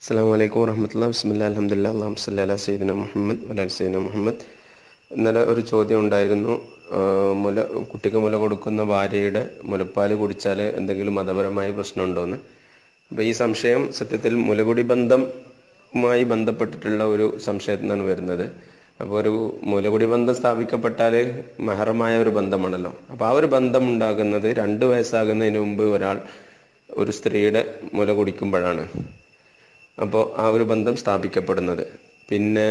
അസ്സലാമു അലൈക്കും വറഹ്മത്തുള്ളാഹി ബിസ്മില്ലാഹി അൽഹംദുലില്ലാഹി അല്ലാഹുമ്മ സ്വല്ലി അലാ സയ്യിദിന മുഹമ്മദ് വഅലാ സയ്യിദിന മുഹമ്മദ്. ഇന്നലെ ഒരു ചോദ്യം ഉണ്ടായിരുന്നു. കുട്ടിക്ക് മുല കൊടുക്കുന്ന ഭാര്യയുടെ മുലപ്പാല് കുടിച്ചാൽ എന്തെങ്കിലും മതപരമായ പ്രശ്നമുണ്ടോയെന്ന്. അപ്പോൾ ഈ സംശയം സത്യത്തിൽ മുലകുടി ബന്ധവുമായി ബന്ധപ്പെട്ടിട്ടുള്ള ഒരു സംശയത്തിൽ നിന്നാണ് വരുന്നത്. അപ്പോൾ ഒരു മുലകുടി ബന്ധം സ്ഥാപിക്കപ്പെട്ടാൽ മഹറമായ ഒരു ബന്ധമാണല്ലോ. അപ്പോൾ ആ ഒരു ബന്ധം ഉണ്ടാകുന്നത് 2 വയസ്സാകുന്നതിന് മുമ്പ് ഒരു സ്ത്രീയുടെ മുല കുടിക്കുമ്പോഴാണ്. അപ്പോൾ ആ ഒരു ബന്ധം സ്ഥാപിക്കപ്പെടുന്നത്. പിന്നെ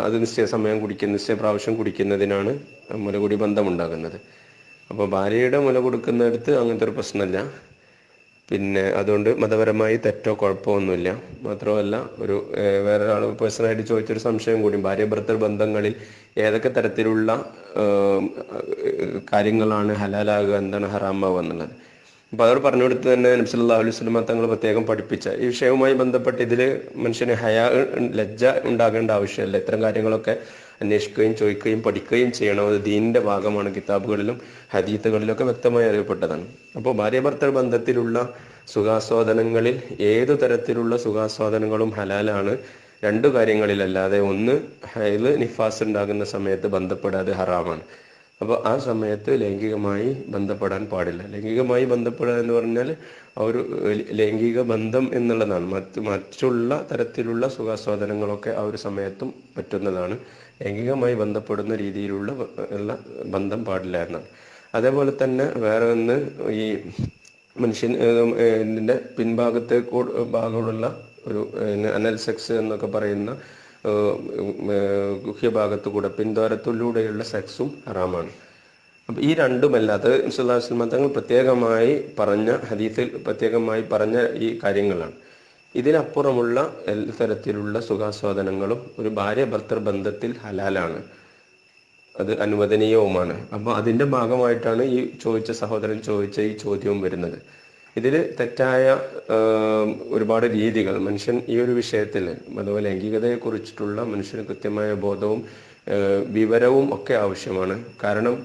അത് നിശ്ചയ പ്രാവശ്യം കുടിക്കുന്നതിനാണ് മുലകുടി ബന്ധം ഉണ്ടാകുന്നത്. അപ്പോൾ ഭാര്യയുടെ മുല കൊടുക്കുന്നിടത്ത് അങ്ങനത്തെ ഒരു പ്രശ്നമില്ല. പിന്നെ അതുകൊണ്ട് മതപരമായി തെറ്റോ കുഴപ്പമൊന്നുമില്ല. മാത്രമല്ല വേറൊരാൾ പേഴ്സണലായിട്ട് ചോദിച്ചൊരു സംശയം കൂടി, ഭാര്യ ഭർത്തൃ ബന്ധങ്ങളിൽ ഏതൊക്കെ തരത്തിലുള്ള കാര്യങ്ങളാണ് ഹലാലാകുക, എന്താണ് ഹറാമാവുക എന്നുള്ളത്. അപ്പോൾ അവർ പറഞ്ഞു കൊടുത്ത് തന്നെ നബി സല്ലല്ലാഹു അലൈഹി വസല്ലം തങ്ങൾ പ്രത്യേകം പഠിപ്പിച്ച ഈ വിഷയവുമായി ബന്ധപ്പെട്ട് ഇതിൽ മനുഷ്യന് ലജ്ജ ഉണ്ടാകേണ്ട ആവശ്യമില്ല. ഇത്തരം കാര്യങ്ങളൊക്കെ അന്വേഷിക്കുകയും ചോദിക്കുകയും പഠിക്കുകയും ചെയ്യണം. അത് ദീനിന്റെ ഭാഗമാണ്. കിതാബുകളിലും ഹദീത്തുകളിലൊക്കെ വ്യക്തമായി അറിയപ്പെട്ടതാണ്. അപ്പോൾ ഭാര്യ ഭർത്തൃ ബന്ധത്തിലുള്ള സുഖാസ്വാദനങ്ങളിൽ ഏതു തരത്തിലുള്ള സുഖാസ്വാദനങ്ങളും ഹലാലാണ്. 2 കാര്യങ്ങളിലല്ലാതെ. ഒന്ന്, ഹൈദ് നിഫാസ് ഉണ്ടാകുന്ന സമയത്ത് ബന്ധപ്പെടാതെ ഹറാമാണ്. അപ്പോൾ ആ സമയത്ത് ലൈംഗികമായി ബന്ധപ്പെടാൻ പാടില്ല. ലൈംഗികമായി ബന്ധപ്പെടുക എന്ന് പറഞ്ഞാൽ ഒരു ലൈംഗിക ബന്ധം എന്നുള്ളതാണ്. മറ്റുള്ള തരത്തിലുള്ള സുഖാസ്വാദനങ്ങളൊക്കെ ആ ഒരു സമയത്തും പറ്റുന്നതാണ്. ലൈംഗികമായി ബന്ധപ്പെടുന്ന രീതിയിലുള്ള ബന്ധം പാടില്ല എന്നാണ്. അതേപോലെ തന്നെ വേറെ ഒന്ന്, ഈ മനുഷ്യൻ്റെ ഭാഗമുള്ള ഒരു അനൽ സെക്സ് എന്നൊക്കെ പറയുന്ന ഗുഹ്യഭാഗത്തു കൂടെ പിൻദ്വാരത്തിലൂടെയുള്ള സെക്സും ഹറാമാണ്. അപ്പം ഈ രണ്ടുമല്ലാത്ത സല്ലല്ലാഹു അലൈഹി വസല്ലം തങ്ങൾ പ്രത്യേകമായി പറഞ്ഞ ഹദീസിൽ പ്രത്യേകമായി പറഞ്ഞ ഈ കാര്യങ്ങളാണ്. ഇതിനപ്പുറമുള്ള എല്ലാ തരത്തിലുള്ള സുഖാസ്വാദനങ്ങളും ഒരു ഭാര്യ ഭർത്തൃ ബന്ധത്തിൽ ഹലാലാണ്, അത് അനുവദനീയവുമാണ്. അപ്പോൾ അതിൻ്റെ ഭാഗമായിട്ടാണ് ഈ സഹോദരൻ ചോദിച്ച ഈ ചോദ്യവും വരുന്നത്. ഇതിൽ തെറ്റായ ഒരുപാട് രീതികൾ മനുഷ്യൻ ഈ ഒരു വിഷയത്തിൽ, അതുപോലെ ലൈംഗികതയെക്കുറിച്ചിട്ടുള്ള മനുഷ്യന് കൃത്യമായ ബോധവും വിവരവും ഒക്കെ ആവശ്യമാണ്. കാരണം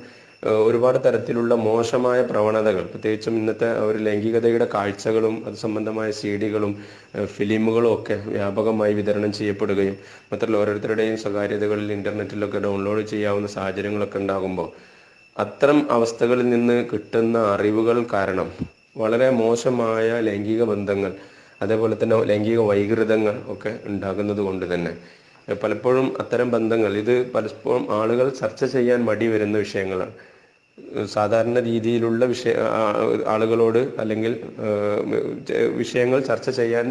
ഒരുപാട് തരത്തിലുള്ള മോശമായ പ്രവണതകൾ, പ്രത്യേകിച്ചും ഇന്നത്തെ ഒരു ലൈംഗികതയുടെ കാഴ്ചകളും അത് സംബന്ധമായ സിഡികളും ഫിലിമുകളും ഒക്കെ വ്യാപകമായി വിതരണം ചെയ്യപ്പെടുകയും മാത്രമല്ല ഓരോരുത്തരുടെയും സ്വകാര്യതകളിൽ ഇൻ്റർനെറ്റിലൊക്കെ ഡൗൺലോഡ് ചെയ്യാവുന്ന സാഹചര്യങ്ങളൊക്കെ ഉണ്ടാകുമ്പോൾ അത്തരം അവസ്ഥകളിൽ നിന്ന് കിട്ടുന്ന അറിവുകൾ കാരണം വളരെ മോശമായ ലൈംഗിക ബന്ധങ്ങൾ, അതേപോലെ തന്നെ ലൈംഗിക വൈകൃതങ്ങൾ ഒക്കെ ഉണ്ടാകുന്നത് കൊണ്ട് തന്നെ പലപ്പോഴും അത്തരം ബന്ധങ്ങൾ പലപ്പോഴും ആളുകൾ ചർച്ച ചെയ്യാൻ മടി വരുന്ന വിഷയങ്ങളാണ്. സാധാരണ രീതിയിലുള്ള ആളുകളോട് അല്ലെങ്കിൽ വിഷയങ്ങൾ ചർച്ച ചെയ്യാൻ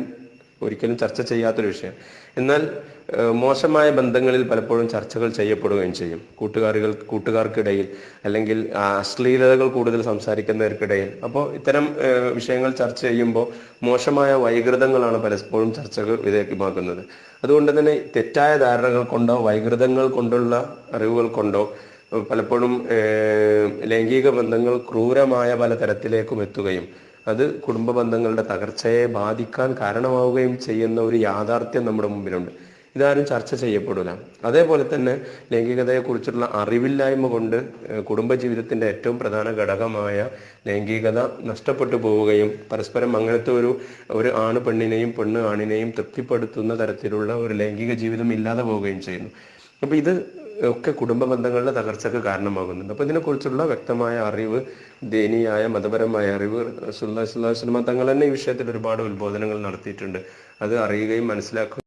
ഒരിക്കലും ചർച്ച ചെയ്യാത്തൊരു വിഷയം. എന്നാൽ മോശമായ ബന്ധങ്ങളിൽ പലപ്പോഴും ചർച്ചകൾ ചെയ്യപ്പെടുകയും ചെയ്യും. കൂട്ടുകാർക്കിടയിൽ അല്ലെങ്കിൽ അശ്ലീലതകൾ കൂടുതൽ സംസാരിക്കുന്നവർക്കിടയിൽ. അപ്പോൾ ഇത്തരം വിഷയങ്ങൾ ചർച്ച ചെയ്യുമ്പോൾ മോശമായ വൈകൃതങ്ങളാണ് പലപ്പോഴും ചർച്ചകൾ വിധേയമാക്കുന്നത്. അതുകൊണ്ട് തന്നെ തെറ്റായ ധാരണകൾ കൊണ്ടോ വൈകൃതങ്ങൾ കൊണ്ടുള്ള അറിവുകൾ കൊണ്ടോ പലപ്പോഴും ലൈംഗിക ബന്ധങ്ങൾ ക്രൂരമായ പല തരത്തിലേക്കും എത്തുകയും അത് കുടുംബ ബന്ധങ്ങളുടെ തകർച്ചയെ ബാധിക്കാൻ കാരണമാവുകയും ചെയ്യുന്ന ഒരു യാഥാർത്ഥ്യം നമ്മുടെ മുമ്പിലുണ്ട്. ഇതാരും ചർച്ച ചെയ്യപ്പെടില്ല. അതേപോലെ തന്നെ ലൈംഗികതയെക്കുറിച്ചുള്ള അറിവില്ലായ്മ കൊണ്ട് കുടുംബജീവിതത്തിൻ്റെ ഏറ്റവും പ്രധാന ഘടകമായ ലൈംഗികത നഷ്ടപ്പെട്ടു പോവുകയും പരസ്പരം അങ്ങനത്തെ ഒരു ആണ് പെണ്ണിനെയും പെണ്ണ് ആണിനെയും തൃപ്തിപ്പെടുത്തുന്ന തരത്തിലുള്ള ഒരു ലൈംഗിക ജീവിതം ഇല്ലാതെ പോവുകയും ചെയ്യുന്നു. അപ്പോൾ ഇത് ഒക്കെ കുടുംബ ബന്ധങ്ങളുടെ തകർച്ചയ്ക്ക് കാരണമാകുന്നുണ്ട്. അപ്പോൾ ഇതിനെക്കുറിച്ചുള്ള വ്യക്തമായ അറിവ്, ദീനിയായ മതപരമായ അറിവ് റസൂലുള്ളാഹി സ്വല്ലല്ലാഹു അലൈഹി വസല്ലം തങ്ങൾ തന്നെ ഈ വിഷയത്തിൽ ഒരുപാട് ഉത്ബോധനങ്ങൾ നടത്തിയിട്ടുണ്ട്. അത് അറിയുകയും മനസ്സിലാക്കുകയും